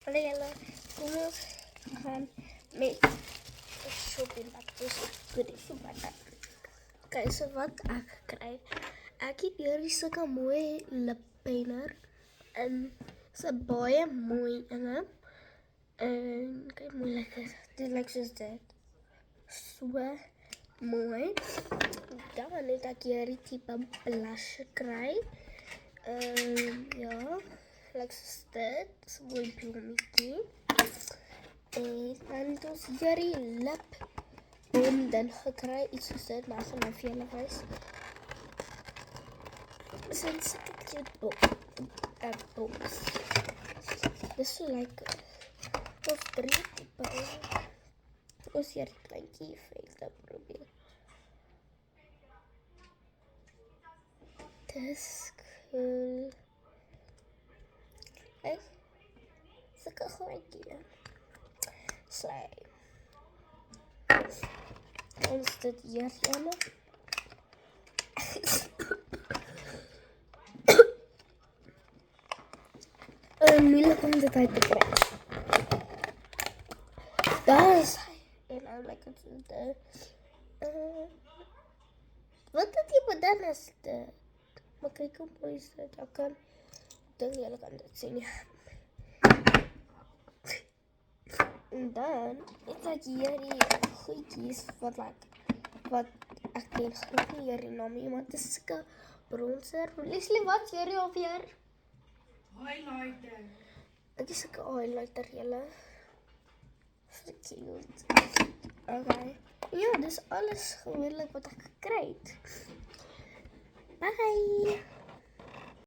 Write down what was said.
Hallo julle, kom ons gaan met shopping wat ons goodies wat okay, so wat ek kry. Ek het hierdie sulke mooi lippenner en se baie mooi inge. En kyk hoe moeilik is. Dit lyk soos dit. So mooi. Dan het ek hierdie tipe blush gekry. Ja, lyk soos dit. So mooi blommetjie. En dan het ons hierdie lip dan gekry, iets soos dit, maar ek gaan nou vir julle wys. Dis 'n sulke cute box. Dis so lekker. Ons 3 tipe. Ons hierdie kleintjie effekte probeer. Dis cool. Ek sulke grootjie. Slay. Ons dit hier ene. Moeilijk om dit uit te krijgen. Daar is hij. En nou lekker zo de. Wat het die bedan is de. Maar kijk hoe mooi is dit. Ik denk jullie kan dit zien. Ja. En dan is dat hier die goedjies wat ek ken glad nie hierdie naam nie, maar dit is sulke bronzer. Leslie, wat is hierdie alweer? Highlighter. Ek is sulke highlighter julle. So cute. Okay. Ja, dis alles gewoonlik wat ek gekry het. Bye.